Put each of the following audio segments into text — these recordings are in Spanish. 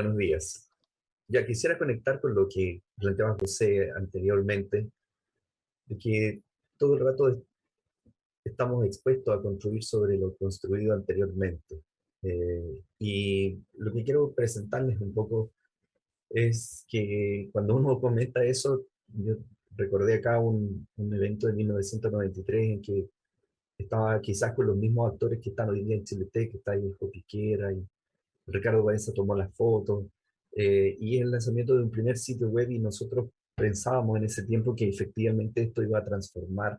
buenos días. Ya quisiera conectar con lo que planteaba José anteriormente, de que todo el rato estamos expuestos a construir sobre lo construido anteriormente. Y lo que quiero presentarles un poco es que cuando uno comenta eso, yo recordé acá un evento de 1993 en que estaba quizás con los mismos actores que están hoy día en Chiletec, que está ahí Hijo Piquera, y Ricardo Baeza tomó las fotos, y es el lanzamiento de un primer sitio web y nosotros pensábamos en ese tiempo que efectivamente esto iba a transformar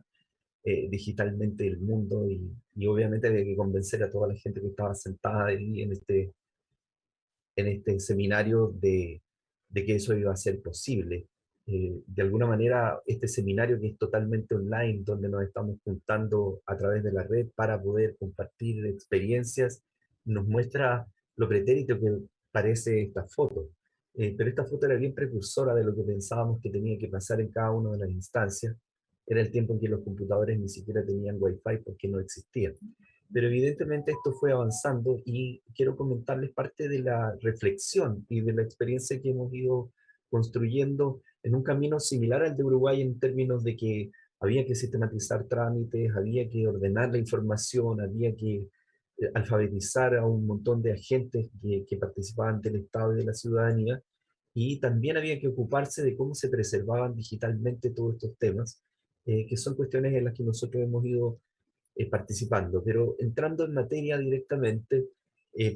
digitalmente el mundo y obviamente había que convencer a toda la gente que estaba sentada ahí en este seminario de que eso iba a ser posible. De alguna manera, este seminario que es totalmente online, donde nos estamos juntando a través de la red para poder compartir experiencias, nos muestra lo pretérito que parece esta foto. Pero esta foto era bien precursora de lo que pensábamos que tenía que pasar en cada una de las instancias. Era el tiempo en que los computadores ni siquiera tenían Wi-Fi porque no existían. Pero evidentemente esto fue avanzando y quiero comentarles parte de la reflexión y de la experiencia que hemos ido construyendo en un camino similar al de Uruguay en términos de que había que sistematizar trámites, había que ordenar la información, había que alfabetizar a un montón de agentes que participaban del Estado y de la ciudadanía, y también había que ocuparse de cómo se preservaban digitalmente todos estos temas, que son cuestiones en las que nosotros hemos ido participando. Pero entrando en materia directamente,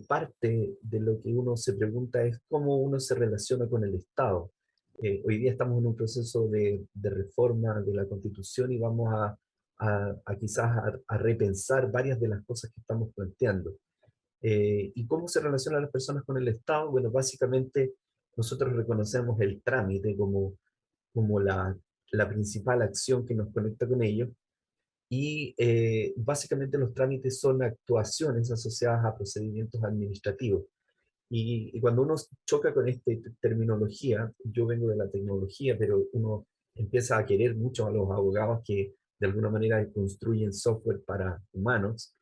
parte de lo que uno se pregunta es cómo uno se relaciona con el Estado. Hoy día estamos en un proceso de reforma de la Constitución y vamos a quizás a repensar varias de las cosas que estamos planteando. ¿Y cómo se relacionan las personas con el Estado? Bueno, básicamente nosotros reconocemos el trámite como la principal acción que nos conecta con ellos, y básicamente los trámites son actuaciones asociadas a procedimientos administrativos. Y cuando uno choca con esta terminología, yo vengo de la tecnología, pero uno empieza a querer mucho a los abogados que de alguna manera construyen software para humanos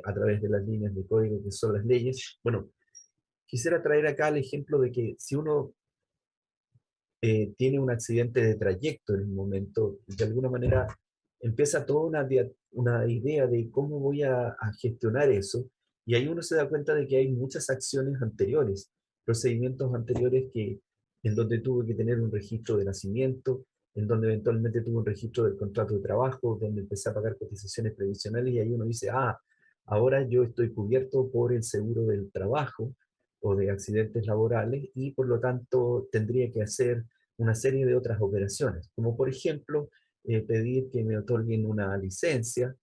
a través de las líneas de código que son las leyes. Bueno, quisiera traer acá el ejemplo de que si uno tiene un accidente de trayecto en un momento, de alguna manera empieza toda una idea de cómo voy a gestionar eso, y ahí uno se da cuenta de que hay muchas acciones anteriores, procedimientos anteriores en donde tuve que tener un registro de nacimiento, en donde eventualmente tuve un registro del contrato de trabajo, donde empecé a pagar cotizaciones previsionales, y ahí uno dice, ahora yo estoy cubierto por el seguro del trabajo o de accidentes laborales, y por lo tanto tendría que hacer una serie de otras operaciones, como por ejemplo pedir que me otorguen una licencia,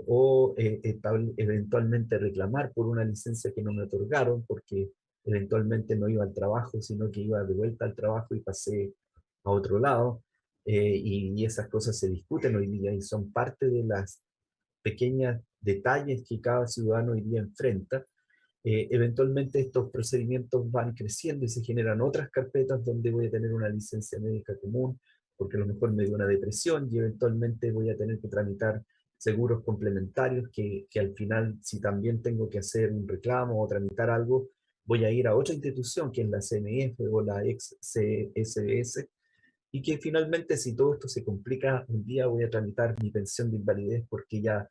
o eventualmente reclamar por una licencia que no me otorgaron porque eventualmente no iba al trabajo, sino que iba de vuelta al trabajo y pasé a otro lado. Y esas cosas se discuten hoy día y son parte de las pequeñas detalles que cada ciudadano hoy día enfrenta. Eventualmente estos procedimientos van creciendo y se generan otras carpetas donde voy a tener una licencia médica común, porque a lo mejor me dio una depresión, y eventualmente voy a tener que tramitar seguros complementarios que al final, si también tengo que hacer un reclamo o tramitar algo, voy a ir a otra institución, que es la CMF o la ex CSS, y que finalmente, si todo esto se complica, un día voy a tramitar mi pensión de invalidez porque ya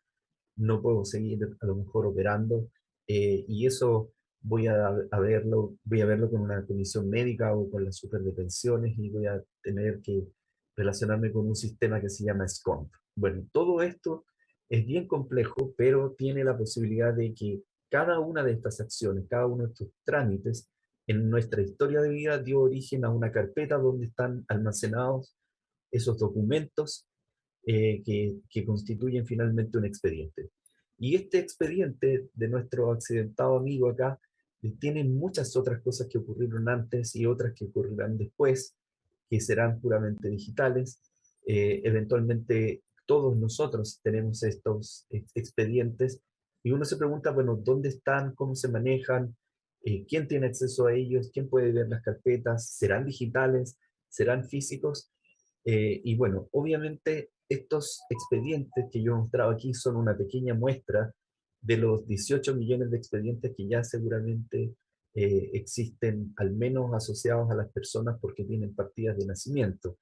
no puedo seguir a lo mejor operando, y eso voy a verlo con una comisión médica o con la super de pensiones, y voy a tener que relacionarme con un sistema que se llama SCOMP. Bueno, todo esto es bien complejo, pero tiene la posibilidad de que cada una de estas acciones, cada uno de estos trámites, en nuestra historia de vida dio origen a una carpeta donde están almacenados esos documentos que constituyen finalmente un expediente. Y este expediente de nuestro accidentado amigo acá tiene muchas otras cosas que ocurrieron antes y otras que ocurrirán después, que serán puramente digitales. Eventualmente todos nosotros tenemos estos expedientes, y uno se pregunta, bueno, ¿dónde están? ¿Cómo se manejan? ¿Quién tiene acceso a ellos? ¿Quién puede ver las carpetas? ¿Serán digitales? ¿Serán físicos? Y bueno, obviamente estos expedientes que yo he mostrado aquí son una pequeña muestra de los 18 millones de expedientes que ya seguramente existen al menos asociados a las personas porque tienen partidas de nacimiento.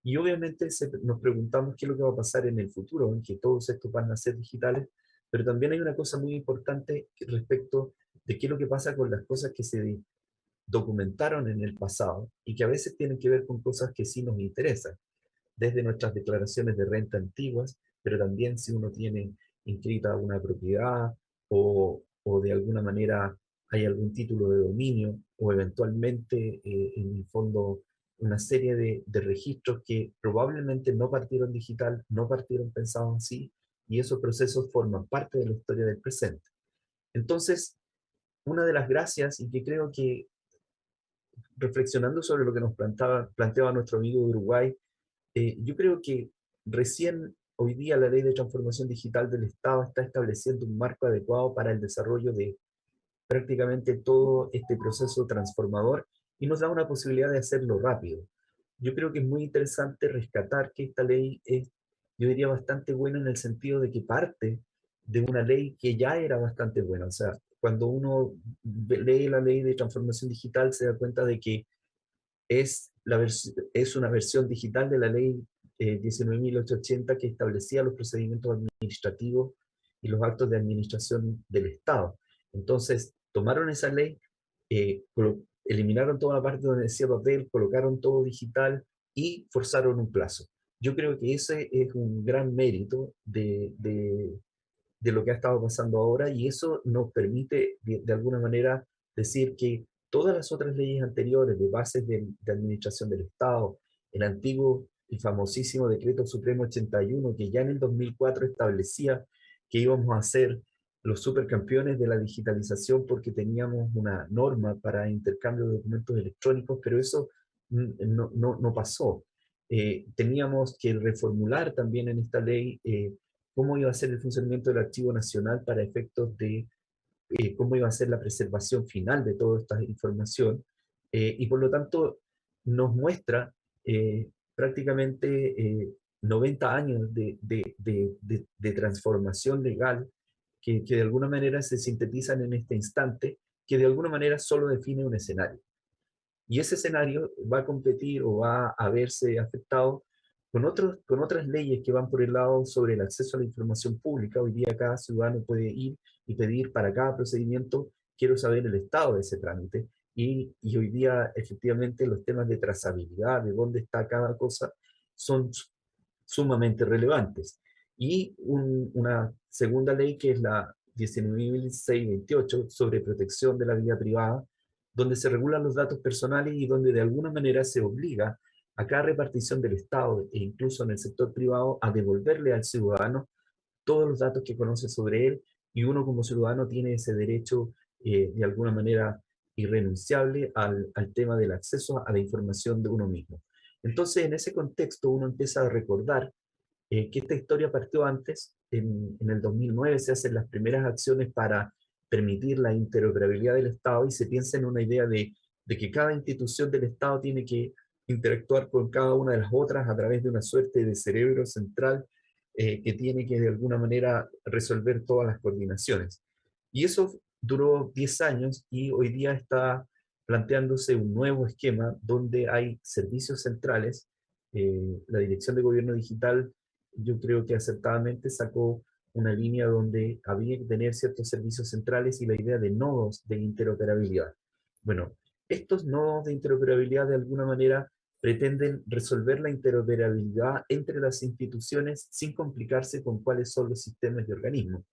Y obviamente nos preguntamos qué es lo que va a pasar en el futuro, en que todos estos van a ser digitales, pero también hay una cosa muy importante respecto de qué es lo que pasa con las cosas que se documentaron en el pasado y que a veces tienen que ver con cosas que sí nos interesan, desde nuestras declaraciones de renta antiguas, pero también si uno tiene inscrita una propiedad o de alguna manera hay algún título de dominio o eventualmente en el fondo una serie de registros que probablemente no partieron digital, no partieron pensados así, y esos procesos forman parte de la historia del presente. Entonces, una de las gracias, y que creo que reflexionando sobre lo que nos planteaba nuestro amigo de Uruguay, yo creo que recién hoy día la Ley de Transformación Digital del Estado está estableciendo un marco adecuado para el desarrollo de prácticamente todo este proceso transformador y nos da una posibilidad de hacerlo rápido. Yo creo que es muy interesante rescatar que esta ley es, yo diría, bastante buena en el sentido de que parte de una ley que ya era bastante buena. O sea, cuando uno lee la ley de transformación digital se da cuenta de que es una versión digital de la ley 19.880 que establecía los procedimientos administrativos y los actos de administración del Estado. Entonces, tomaron esa ley, eliminaron toda la parte donde decía papel, colocaron todo digital y forzaron un plazo. Yo creo que ese es un gran mérito de lo que ha estado pasando ahora y eso nos permite de alguna manera decir que todas las otras leyes anteriores de bases de administración del Estado, el antiguo y famosísimo Decreto Supremo 81, que ya en el 2004 establecía que íbamos a ser los supercampeones de la digitalización porque teníamos una norma para intercambio de documentos electrónicos, pero eso no pasó. Teníamos que reformular también en esta ley cómo iba a ser el funcionamiento del Archivo Nacional para efectos de cómo iba a ser la preservación final de toda esta información, y por lo tanto nos muestra prácticamente 90 años de transformación legal que de alguna manera se sintetizan en este instante, que de alguna manera solo define un escenario. Y ese escenario va a competir o va a verse afectado con otras leyes que van por el lado sobre el acceso a la información pública. Hoy día cada ciudadano puede ir y pedir para cada procedimiento, quiero saber el estado de ese trámite. Y hoy día efectivamente los temas de trazabilidad, de dónde está cada cosa, son sumamente relevantes. Y una segunda ley que es la 19.628 sobre protección de la vida privada, donde se regulan los datos personales y donde de alguna manera se obliga a cada repartición del Estado e incluso en el sector privado a devolverle al ciudadano todos los datos que conoce sobre él y uno como ciudadano tiene ese derecho de alguna manera irrenunciable al tema del acceso a la información de uno mismo. Entonces, en ese contexto, uno empieza a recordar que esta historia partió antes. En el 2009 se hacen las primeras acciones para permitir la interoperabilidad del Estado y se piensa en una idea de que cada institución del Estado tiene que interactuar con cada una de las otras a través de una suerte de cerebro central que tiene que de alguna manera resolver todas las coordinaciones. Y eso duró 10 años y hoy día está planteándose un nuevo esquema donde hay servicios centrales. La Dirección de Gobierno Digital, yo creo que acertadamente sacó una línea donde había que tener ciertos servicios centrales y la idea de nodos de interoperabilidad. Bueno, estos nodos de interoperabilidad de alguna manera pretenden resolver la interoperabilidad entre las instituciones sin complicarse con cuáles son los sistemas de organismos.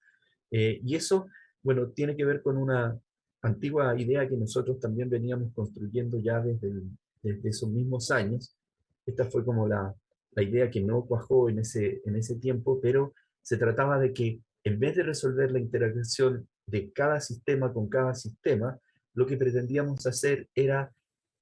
Y eso, bueno, tiene que ver con una antigua idea que nosotros también veníamos construyendo ya desde esos mismos años. Esta fue como la idea que no cuajó en ese tiempo, pero se trataba de que en vez de resolver la interacción de cada sistema con cada sistema, lo que pretendíamos hacer era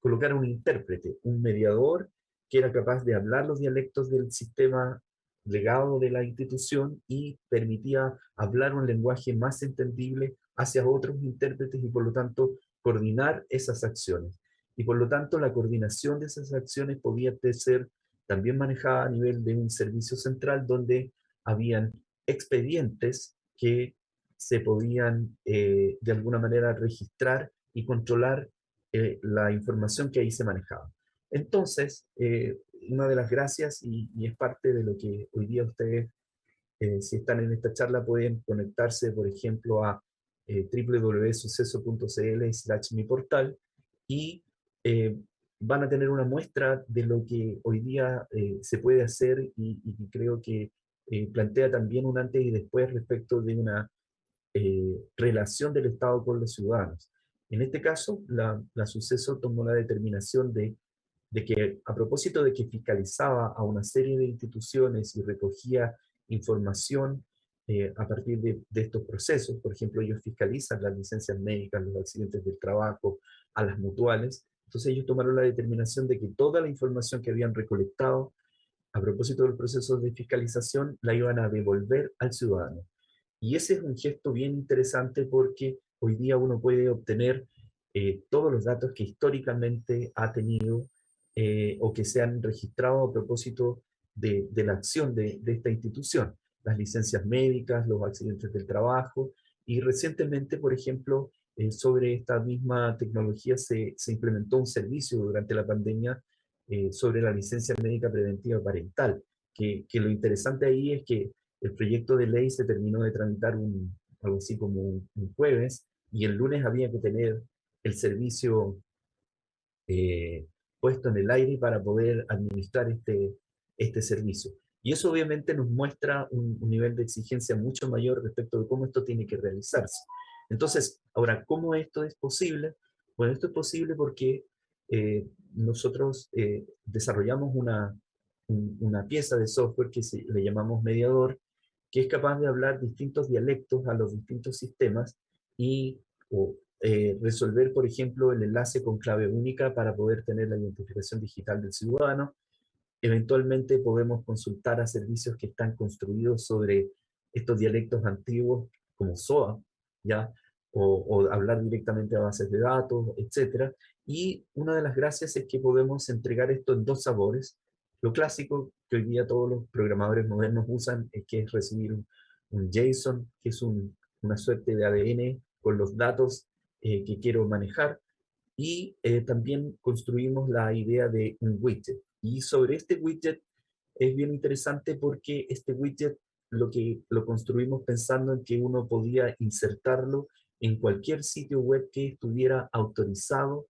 colocar un intérprete, un mediador que era capaz de hablar los dialectos del sistema legado de la institución y permitía hablar un lenguaje más entendible hacia otros intérpretes y por lo tanto coordinar esas acciones. Y por lo tanto la coordinación de esas acciones podía ser también manejada a nivel de un servicio central donde habían expedientes que se podían de alguna manera registrar y controlar la información que ahí se manejaba. Entonces, una de las gracias, y es parte de lo que hoy día ustedes, si están en esta charla, pueden conectarse, por ejemplo, a www.suceso.cl/mi portal y eh, van a tener una muestra de lo que hoy día se puede hacer y creo que plantea también un antes y después respecto de una relación del Estado con los ciudadanos. En este caso, la Suceso tomó la determinación de que, a propósito de que fiscalizaba a una serie de instituciones y recogía información a partir de estos procesos, por ejemplo, ellos fiscalizan las licencias médicas, los accidentes del trabajo, a las mutuales, entonces ellos tomaron la determinación de que toda la información que habían recolectado a propósito del proceso de fiscalización la iban a devolver al ciudadano. Y ese es un gesto bien interesante porque hoy día uno puede obtener todos los datos que históricamente ha tenido o que se han registrado a propósito de la acción de esta institución. Las licencias médicas, los accidentes del trabajo y recientemente, por ejemplo, sobre esta misma tecnología se implementó un servicio durante la pandemia sobre la licencia médica preventiva parental, que lo interesante ahí es que el proyecto de ley se terminó de tramitar algo así como un jueves, y el lunes había que tener el servicio eh, puesto en el aire para poder administrar este servicio. Y eso obviamente nos muestra un nivel de exigencia mucho mayor respecto de cómo esto tiene que realizarse. Entonces, ahora, ¿cómo esto es posible? Bueno, esto es posible porque nosotros desarrollamos una pieza de software que le llamamos mediador, que es capaz de hablar distintos dialectos a los distintos sistemas y o, resolver, por ejemplo, el enlace con clave única para poder tener la identificación digital del ciudadano. Eventualmente podemos consultar a servicios que están construidos sobre estos dialectos antiguos, como SOA, ¿ya? O hablar directamente a bases de datos, etcétera. Y una de las gracias es que podemos entregar esto en dos sabores. Lo clásico que hoy día todos los programadores modernos usan, es que es recibir un JSON, que es una suerte de ADN con los datos que quiero manejar, y también construimos la idea de un widget. Y sobre este widget es bien interesante porque este widget lo construimos pensando en que uno podía insertarlo en cualquier sitio web que estuviera autorizado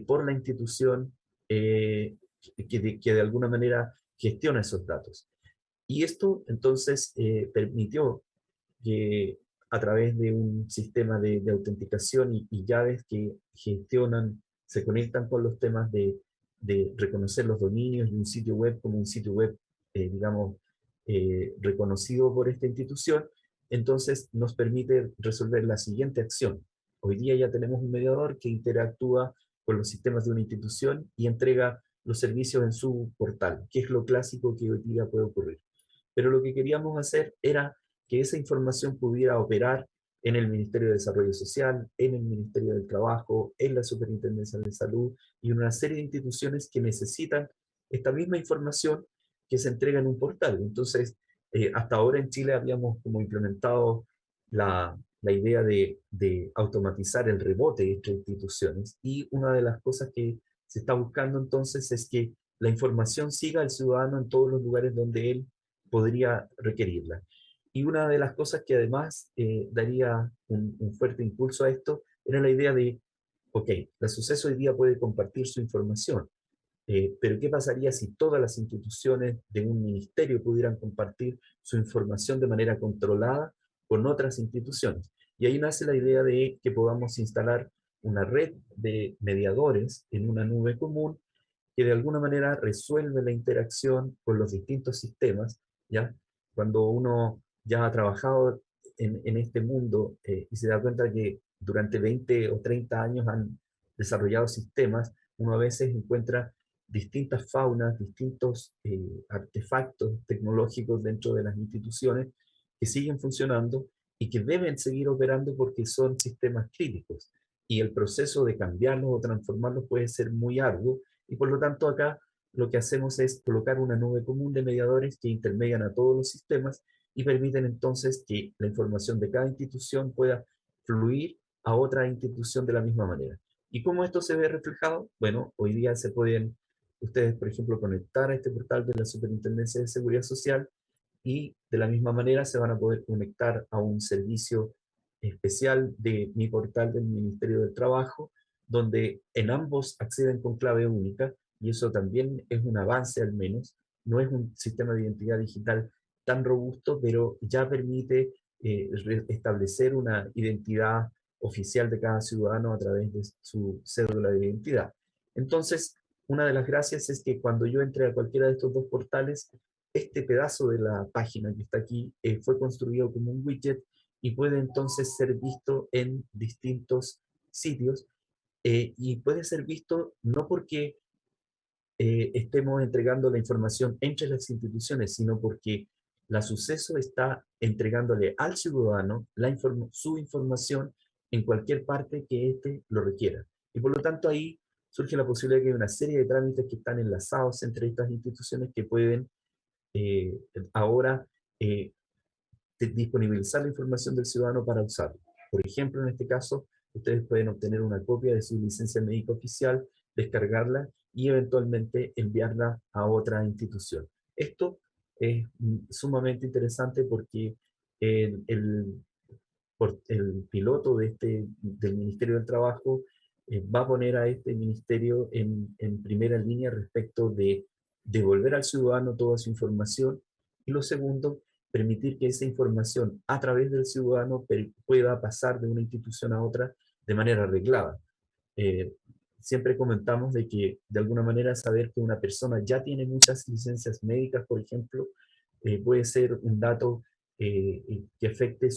por la institución que de alguna manera gestiona esos datos. Y esto entonces permitió que a través de un sistema de autenticación y llaves que gestionan, se conectan con los temas de reconocer los dominios de un sitio web como un sitio web, digamos, reconocido por esta institución, entonces nos permite resolver la siguiente acción. Hoy día ya tenemos un mediador que interactúa con los sistemas de una institución y entrega los servicios en su portal, que es lo clásico que hoy día puede ocurrir. Pero lo que queríamos hacer era que esa información pudiera operar en el Ministerio de Desarrollo Social, en el Ministerio del Trabajo, en la Superintendencia de Salud y una serie de instituciones que necesitan esta misma información que se entrega en un portal. Entonces, hasta ahora en Chile habíamos como implementado la idea de automatizar el rebote entre instituciones, y una de las cosas que se está buscando entonces es que la información siga al ciudadano en todos los lugares donde él podría requerirla. Y una de las cosas que además daría un fuerte impulso a esto era la idea de, ok, la Suceso hoy día puede compartir su información, pero ¿qué pasaría si todas las instituciones de un ministerio pudieran compartir su información de manera controlada con otras instituciones? Y ahí nace la idea de que podamos instalar una red de mediadores en una nube común que de alguna manera resuelve la interacción con los distintos sistemas, ¿ya? Cuando uno ya ha trabajado en este mundo y se da cuenta que durante 20 o 30 años han desarrollado sistemas, uno a veces encuentra distintas faunas, distintos artefactos tecnológicos dentro de las instituciones que siguen funcionando y que deben seguir operando porque son sistemas críticos. Y el proceso de cambiarlos o transformarlos puede ser muy arduo, y por lo tanto acá lo que hacemos es colocar una nube común de mediadores que intermedian a todos los sistemas y permiten entonces que la información de cada institución pueda fluir a otra institución de la misma manera. ¿Y cómo esto se ve reflejado? Bueno, hoy día se pueden ustedes, por ejemplo, conectar a este portal de la Superintendencia de Seguridad Social y de la misma manera se van a poder conectar a un servicio especial de mi portal del Ministerio del Trabajo, donde en ambos acceden con clave única, y eso también es un avance al menos. No es un sistema de identidad digital tan robusto, pero ya permite establecer una identidad oficial de cada ciudadano a través de su cédula de identidad. Entonces, una de las gracias es que cuando yo entre a cualquiera de estos dos portales, este pedazo de la página que está aquí fue construido como un widget y puede entonces ser visto en distintos sitios y puede ser visto no porque estemos entregando la información entre las instituciones, sino porque la suceso está entregándole al ciudadano su información en cualquier parte que éste lo requiera. Y por lo tanto ahí surge la posibilidad de que hay una serie de trámites que están enlazados entre estas instituciones que pueden eh, ahora eh, disponibilizar la información del ciudadano para usarlo. Por ejemplo, en este caso, ustedes pueden obtener una copia de su licencia médica oficial, descargarla y eventualmente enviarla a otra institución. Esto es sumamente interesante porque el, el piloto del Ministerio del Trabajo va a poner a este ministerio en primera línea respecto de devolver al ciudadano toda su información y lo segundo, permitir que esa información a través del ciudadano pueda pasar de una institución a otra de manera arreglada. Eh, Siempre comentamos de que de alguna manera saber que una persona ya tiene muchas licencias médicas, por ejemplo, puede ser un dato que afecte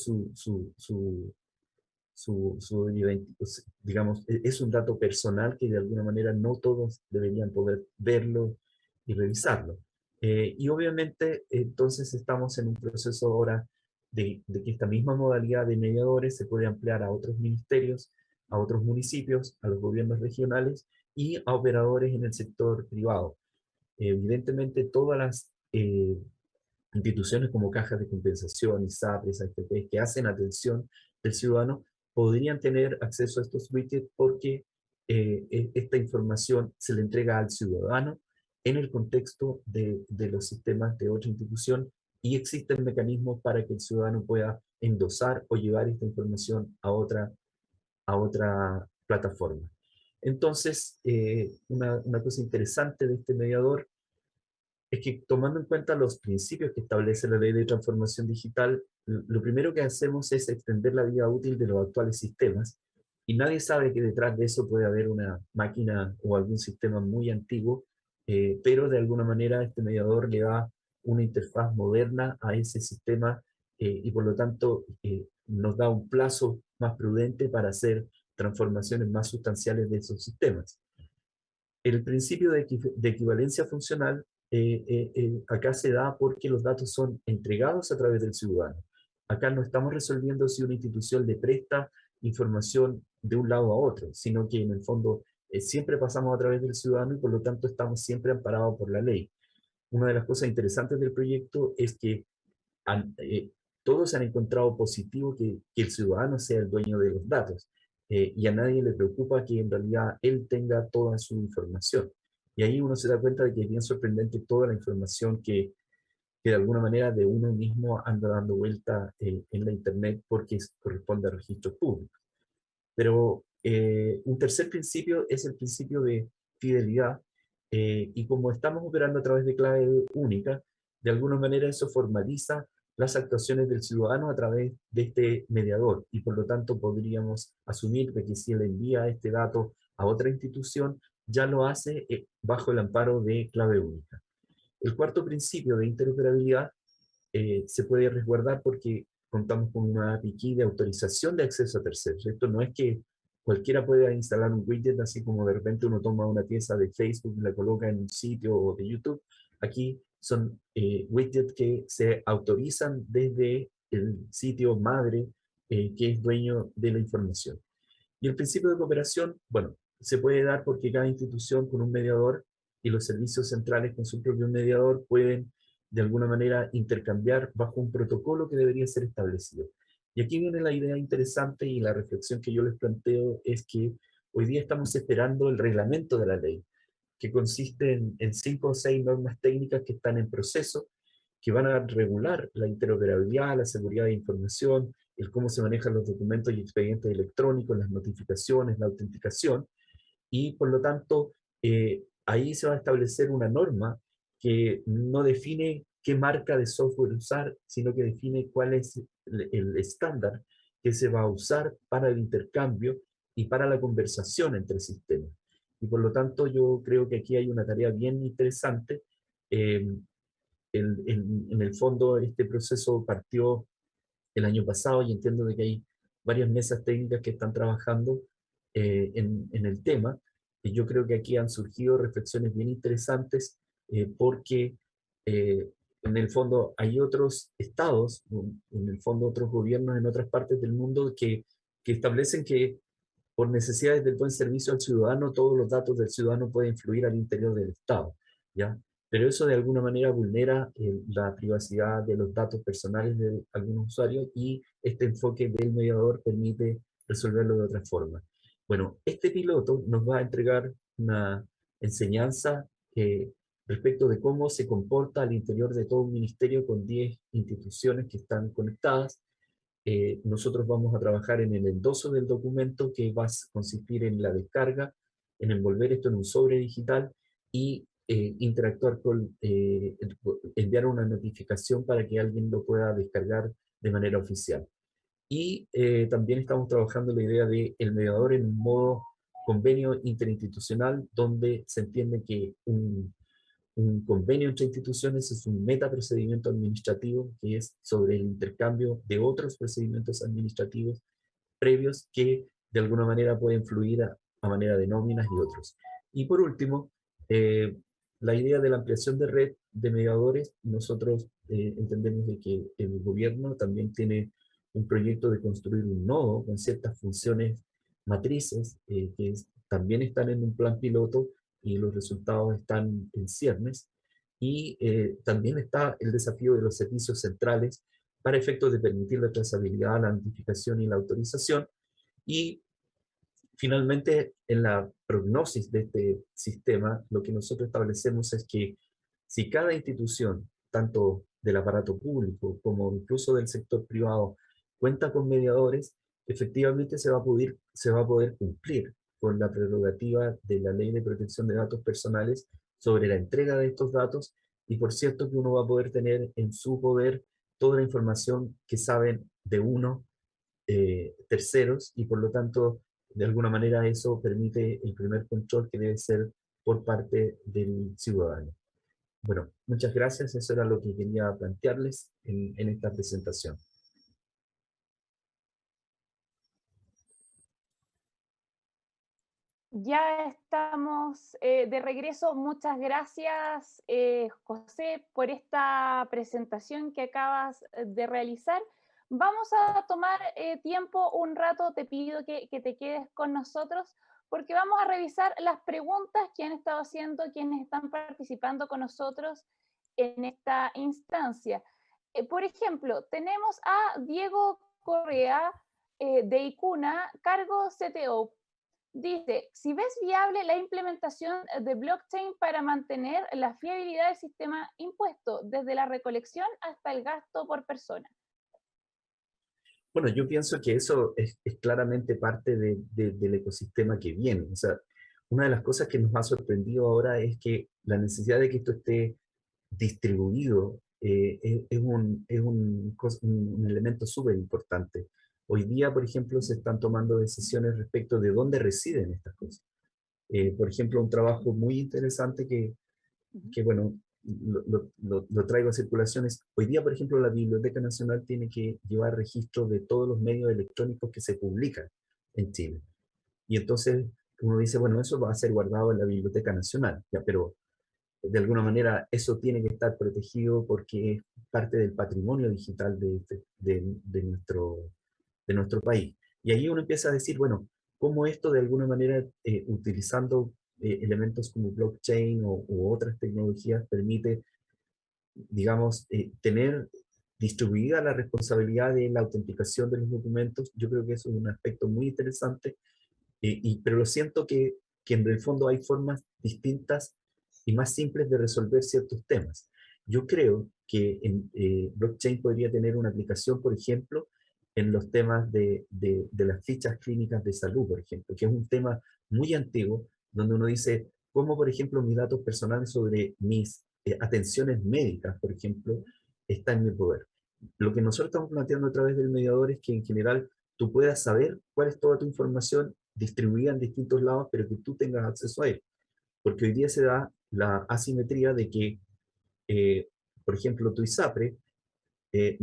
digamos, es un dato personal que de alguna manera no todos deberían poder verlo y revisarlo. Y obviamente entonces estamos en un proceso ahora de que esta misma modalidad de mediadores se puede ampliar a otros ministerios, a otros municipios, a los gobiernos regionales y a operadores en el sector privado. Evidentemente todas las instituciones como cajas de compensación, ISAPRES, AFP, que hacen atención del ciudadano, podrían tener acceso a estos widgets porque esta información se le entrega al ciudadano en el contexto de los sistemas de otra institución y existen mecanismos para que el ciudadano pueda endosar o llevar esta información a otra plataforma. Entonces, una cosa interesante de este mediador es que tomando en cuenta los principios que establece la ley de transformación digital, lo primero que hacemos es extender la vida útil de los actuales sistemas y nadie sabe que detrás de eso puede haber una máquina o algún sistema muy antiguo, pero de alguna manera este mediador le da una interfaz moderna a ese sistema y por lo tanto nos da un plazo más prudente para hacer transformaciones más sustanciales de esos sistemas. El principio de equivalencia funcional acá se da porque los datos son entregados a través del ciudadano. Acá no estamos resolviendo si una institución le presta información de un lado a otro, sino que en el fondo siempre pasamos a través del ciudadano y por lo tanto estamos siempre amparados por la ley. Una de las cosas interesantes del proyecto es que han, todos han encontrado positivo que el ciudadano sea el dueño de los datos y a nadie le preocupa que en realidad él tenga toda su información. Y ahí uno se da cuenta de que es bien sorprendente toda la información que de alguna manera de uno mismo anda dando vuelta en la Internet porque corresponde a registros públicos. Pero un tercer principio es el principio de fidelidad y como estamos operando a través de clave única, de alguna manera eso formaliza las actuaciones del ciudadano a través de este mediador y por lo tanto podríamos asumir de que si él envía este dato a otra institución, ya lo hace bajo el amparo de clave única. El cuarto principio de interoperabilidad se puede resguardar porque contamos con una API key de autorización de acceso a terceros. Esto no es que cualquiera pueda instalar un widget así como de repente uno toma una pieza de Facebook y la coloca en un sitio o de YouTube. Aquí son widgets que se autorizan desde el sitio madre que es dueño de la información. Y el principio de cooperación, bueno, se puede dar porque cada institución con un mediador y los servicios centrales con su propio mediador pueden de alguna manera intercambiar bajo un protocolo que debería ser establecido. Y aquí viene la idea interesante y la reflexión que yo les planteo es que hoy día estamos esperando el reglamento de la ley, que consiste en 5 o 6 normas técnicas que están en proceso, que van a regular la interoperabilidad, la seguridad de información, el cómo se manejan los documentos y expedientes electrónicos, las notificaciones, la autenticación, y por lo tanto ahí se va a establecer una norma que no define qué marca de software usar, sino que define cuál es el estándar que se va a usar para el intercambio y para la conversación entre sistemas. Y por lo tanto yo creo que aquí hay una tarea bien interesante. Eh, en el fondo este proceso partió el año pasado y entiendo de que hay varias mesas técnicas que están trabajando en el tema. Y yo creo que aquí han surgido reflexiones bien interesantes porque eh, en el fondo hay otros estados, en el fondo otros gobiernos en otras partes del mundo que establecen que por necesidades del buen servicio al ciudadano, todos los datos del ciudadano pueden fluir al interior del Estado, ¿ya? Pero eso de alguna manera vulnera la privacidad de los datos personales de algunos usuarios y este enfoque del mediador permite resolverlo de otra forma. Bueno, este piloto nos va a entregar una enseñanza respecto de cómo se comporta al interior de todo un ministerio con 10 instituciones que están conectadas. Nosotros vamos a trabajar en el endoso del documento que va a consistir en la descarga, en envolver esto en un sobre digital y interactuar con, enviar una notificación para que alguien lo pueda descargar de manera oficial. Y también estamos trabajando la idea de el mediador en un modo convenio interinstitucional donde se entiende que un convenio entre instituciones es un metaprocedimiento administrativo que es sobre el intercambio de otros procedimientos administrativos previos que de alguna manera pueden fluir a manera de nóminas y otros. Y por último, la idea de la ampliación de red de mediadores, nosotros entendemos de que el gobierno también tiene un proyecto de construir un nodo con ciertas funciones matrices también están en un plan piloto y los resultados están en ciernes. Y también está el desafío de los servicios centrales para efectos de permitir la trazabilidad, la notificación y la autorización. Y finalmente, en la prognosis de este sistema, lo que nosotros establecemos es que si cada institución, tanto del aparato público como incluso del sector privado, cuenta con mediadores, efectivamente se va a poder cumplir con la prerrogativa de la Ley de Protección de Datos Personales sobre la entrega de estos datos y por cierto que uno va a poder tener en su poder toda la información que saben de uno terceros y por lo tanto de alguna manera eso permite el primer control que debe ser por parte del ciudadano. Bueno, muchas gracias, eso era lo que quería plantearles en esta presentación. Ya estamos de regreso. Muchas gracias, José, por esta presentación que acabas de realizar. Vamos a tomar tiempo un rato, te pido que te quedes con nosotros porque vamos a revisar las preguntas que han estado haciendo quienes están participando con nosotros en esta instancia. Por ejemplo, tenemos a Diego Correa de ICUNA, cargo CTO. Dice, si ves viable la implementación de blockchain para mantener la fiabilidad del sistema impuesto, desde la recolección hasta el gasto por persona. Bueno, yo pienso que eso es claramente parte del ecosistema que viene. O sea, una de las cosas que nos ha sorprendido ahora es que la necesidad de que esto esté distribuido es un elemento súper importante. Hoy día, por ejemplo, se están tomando decisiones respecto de dónde residen estas cosas. Por ejemplo, un trabajo muy interesante que bueno, lo traigo a circulaciones. Hoy día, por ejemplo, la Biblioteca Nacional tiene que llevar registro de todos los medios electrónicos que se publican en Chile. Y entonces uno dice, bueno, eso va a ser guardado en la Biblioteca Nacional, ya, pero de alguna manera eso tiene que estar protegido porque es parte del patrimonio digital de nuestro país. Y ahí uno empieza a decir, bueno, cómo esto de alguna manera, utilizando elementos como blockchain u otras tecnologías, permite, digamos, tener distribuida la responsabilidad de la autenticación de los documentos. Yo creo que eso es un aspecto muy interesante, pero lo siento que en el fondo hay formas distintas y más simples de resolver ciertos temas. Yo creo que blockchain podría tener una aplicación, por ejemplo, en los temas de las fichas clínicas de salud, por ejemplo, que es un tema muy antiguo, donde uno dice, cómo, por ejemplo, mis datos personales sobre mis atenciones médicas, por ejemplo, está en mi poder. Lo que nosotros estamos planteando a través del mediador es que en general tú puedas saber cuál es toda tu información distribuida en distintos lados, pero que tú tengas acceso a él. Porque hoy día se da la asimetría de que, eh, por ejemplo, tu ISAPRE eh,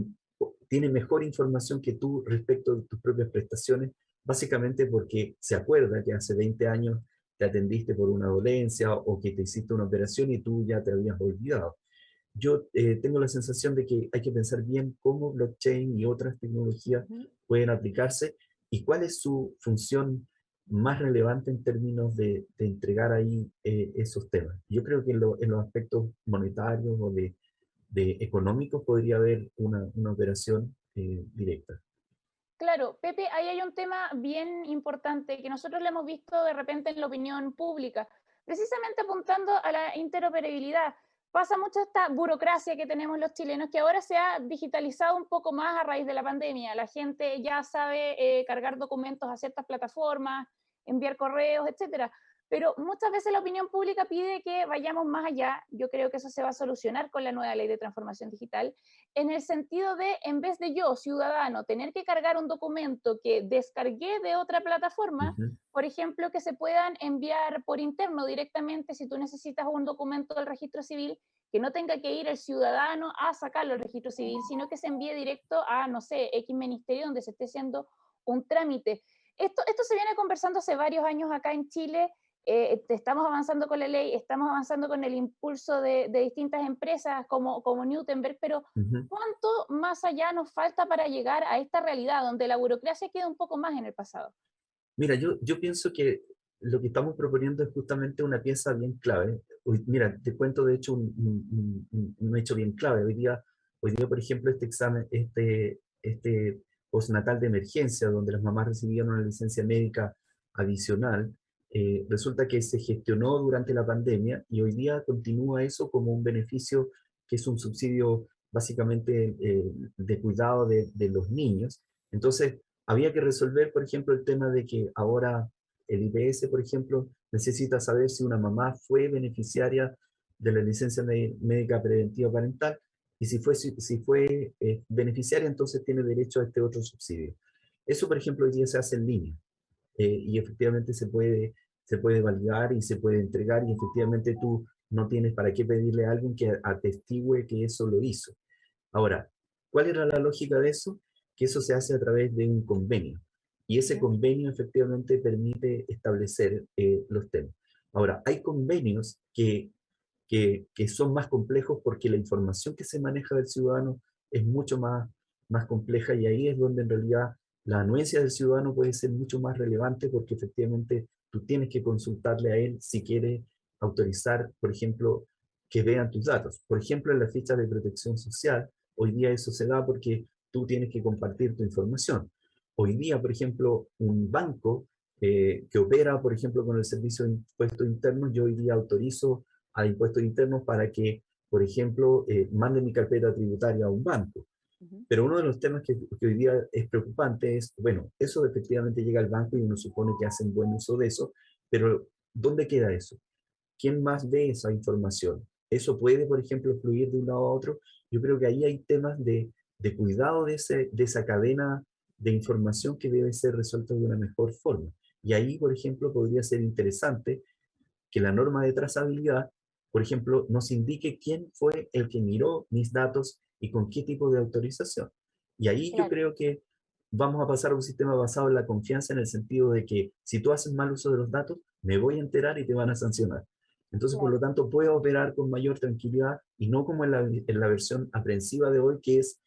tiene mejor información que tú respecto de tus propias prestaciones, básicamente porque se acuerda que hace 20 años te atendiste por una dolencia o que te hiciste una operación y tú ya te habías olvidado. Yo tengo la sensación de que hay que pensar bien cómo blockchain y otras tecnologías pueden aplicarse y cuál es su función más relevante en términos de entregar ahí esos temas. Yo creo que en los aspectos monetarios o de económicos podría haber una operación directa. Claro, Pepe, ahí hay un tema bien importante que nosotros lo hemos visto de repente en la opinión pública, precisamente apuntando a la interoperabilidad. Pasa mucho esta burocracia que tenemos los chilenos, que ahora se ha digitalizado un poco más a raíz de la pandemia. La gente ya sabe cargar documentos a ciertas plataformas, enviar correos, etcétera. Pero muchas veces la opinión pública pide que vayamos más allá. Yo creo que eso se va a solucionar con la nueva ley de transformación digital, en el sentido de, en vez de yo, ciudadano, tener que cargar un documento que descargué de otra plataforma, Ujú. por ejemplo, que se puedan enviar por interno directamente si tú necesitas un documento del registro civil, que no tenga que ir el ciudadano a sacarlo del registro civil, sino que se envíe directo a, no sé, X ministerio donde se esté haciendo un trámite. Esto se viene conversando hace varios años acá en Chile. Estamos avanzando con la ley, estamos avanzando con el impulso de distintas empresas como Newtenberg, pero Ujú. ¿cuánto más allá nos falta para llegar a esta realidad donde la burocracia queda un poco más en el pasado? Mira, yo pienso que lo que estamos proponiendo es justamente una pieza bien clave. Mira, te cuento de hecho un hecho bien clave. Hoy día, por ejemplo, este examen, este postnatal de emergencia, donde las mamás recibían una licencia médica adicional, resulta que se gestionó durante la pandemia y hoy día continúa eso como un beneficio que es un subsidio básicamente de cuidado de los niños. Entonces, había que resolver, por ejemplo, el tema de que ahora el IPS, por ejemplo, necesita saber si una mamá fue beneficiaria de la licencia médica preventiva parental y si fue beneficiaria, entonces tiene derecho a este otro subsidio. Eso, por ejemplo, hoy día se hace en línea y efectivamente se puede validar y se puede entregar y efectivamente tú no tienes para qué pedirle a alguien que atestigue que eso lo hizo. Ahora, ¿cuál era la lógica de eso? Que eso se hace a través de un convenio. Y ese ¿Ya? convenio efectivamente permite establecer los temas. Ahora, hay convenios que son más complejos porque la información que se maneja del ciudadano es mucho más compleja y ahí es donde en realidad la anuencia del ciudadano puede ser mucho más relevante porque efectivamente tú tienes que consultarle a él si quiere autorizar, por ejemplo, que vean tus datos. Por ejemplo, en la ficha de protección social, hoy día eso se da porque tú tienes que compartir tu información. Hoy día, por ejemplo, un banco que opera, por ejemplo, con el servicio de impuestos internos, yo hoy día autorizo a impuestos internos para que, por ejemplo, mande mi carpeta tributaria a un banco. Ujú. Pero uno de los temas que hoy día es preocupante es, bueno, eso efectivamente llega al banco y uno supone que hacen buen uso de eso, pero ¿dónde queda eso? ¿Quién más ve esa información? ¿Eso puede, por ejemplo, fluir de un lado a otro? Yo creo que ahí hay temas de cuidado de esa cadena de información que debe ser resuelta de una mejor forma. Y ahí, por ejemplo, podría ser interesante que la norma de trazabilidad, por ejemplo, nos indique quién fue el que miró mis datos y con qué tipo de autorización. Y ahí yo Claro, creo que vamos a pasar a un sistema basado en la confianza en el sentido de que si tú haces mal uso de los datos, me voy a enterar y te van a sancionar. Entonces, por lo claro. tanto, puedo operar con mayor tranquilidad y no como en la versión aprensiva de hoy, que es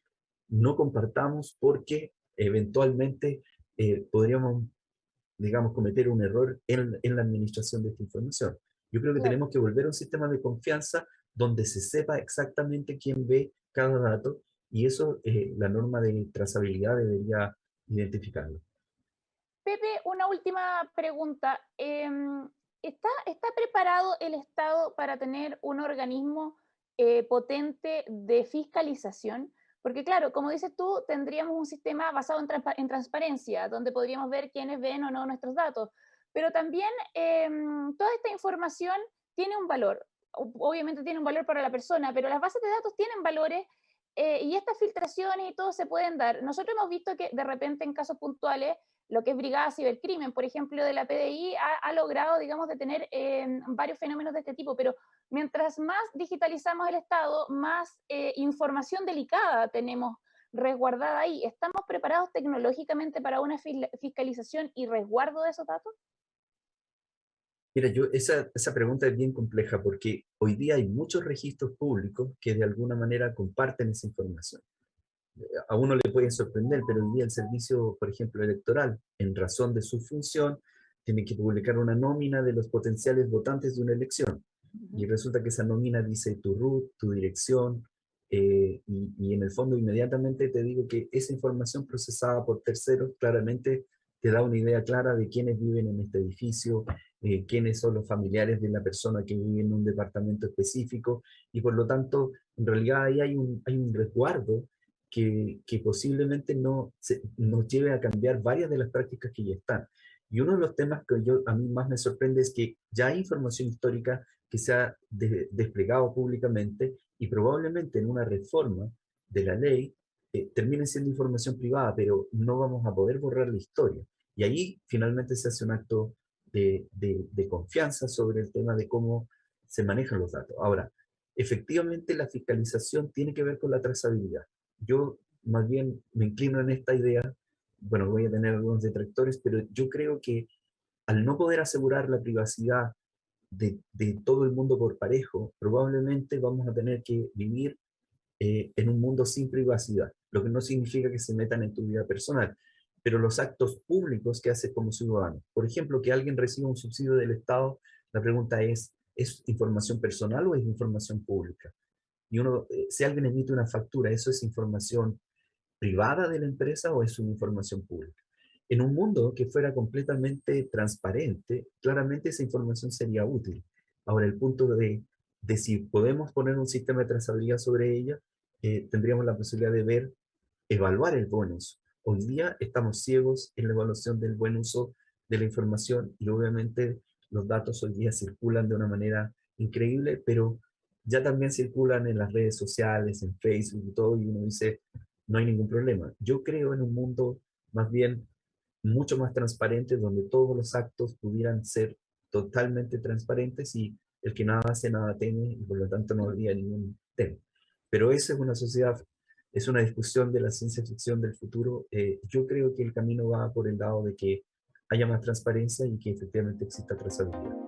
no compartamos porque eventualmente podríamos, digamos, cometer un error en la administración de esta información. Yo creo que Claro. tenemos que volver a un sistema de confianza donde se sepa exactamente quién ve cada dato Y eso, la norma de trazabilidad debería identificarlo. Pepe, una última pregunta. ¿Está preparado el Estado para tener un organismo potente de fiscalización? Porque claro, como dices tú, tendríamos un sistema basado en transparencia, donde podríamos ver quiénes ven o no nuestros datos. Pero también toda esta información tiene un valor. Obviamente tiene un valor para la persona, pero las bases de datos tienen valores y estas filtraciones y todo se pueden dar. Nosotros hemos visto que de repente en casos puntuales lo que es Brigada Cibercrimen, por ejemplo, de la PDI, ha logrado, digamos, detener varios fenómenos de este tipo, pero mientras más digitalizamos el Estado, más información delicada tenemos resguardada ahí. ¿Estamos preparados tecnológicamente para una fiscalización y resguardo de esos datos? Mira, esa pregunta es bien compleja porque hoy día hay muchos registros públicos que de alguna manera comparten esa información. A uno le puede sorprender, pero hoy día el servicio, por ejemplo, electoral, en razón de su función, tiene que publicar una nómina de los potenciales votantes de una elección. Y resulta que esa nómina dice tu RUT, tu dirección, y en el fondo inmediatamente te digo que esa información procesada por terceros claramente te da una idea clara de quiénes viven en este edificio, quiénes son los familiares de la persona que vive en un departamento específico, y por lo tanto, en realidad ahí hay un resguardo que posiblemente nos lleve a cambiar varias de las prácticas que ya están. Y uno de los temas que a mí más me sorprende es que ya hay información histórica que se ha desplegado públicamente y probablemente en una reforma de la ley termine siendo información privada, pero no vamos a poder borrar la historia. Y ahí finalmente se hace un acto de confianza sobre el tema de cómo se manejan los datos. Ahora, efectivamente la fiscalización tiene que ver con la trazabilidad. Yo más bien me inclino en esta idea, bueno, voy a tener algunos detractores, pero yo creo que al no poder asegurar la privacidad de todo el mundo por parejo, probablemente vamos a tener que vivir en un mundo sin privacidad, lo que no significa que se metan en tu vida personal, pero los actos públicos que haces como ciudadano, por ejemplo, que alguien reciba un subsidio del Estado, la pregunta ¿es información personal o es información pública? Y uno, si alguien emite una factura, ¿eso es información privada de la empresa o es una información pública? En un mundo que fuera completamente transparente, claramente esa información sería útil. Ahora, el punto de si podemos poner un sistema de trazabilidad sobre ella, tendríamos la posibilidad de ver, evaluar el buen uso. Hoy día estamos ciegos en la evaluación del buen uso de la información y obviamente los datos hoy día circulan de una manera increíble, pero ya también circulan en las redes sociales, en Facebook y todo, y uno dice, no hay ningún problema. Yo creo en un mundo más bien mucho más transparente, donde todos los actos pudieran ser totalmente transparentes y el que nada hace, nada teme, y por lo tanto no habría ningún tema. Pero esa es una sociedad, es una discusión de la ciencia ficción del futuro. Yo creo que el camino va por el lado de que haya más transparencia y que efectivamente exista trazabilidad.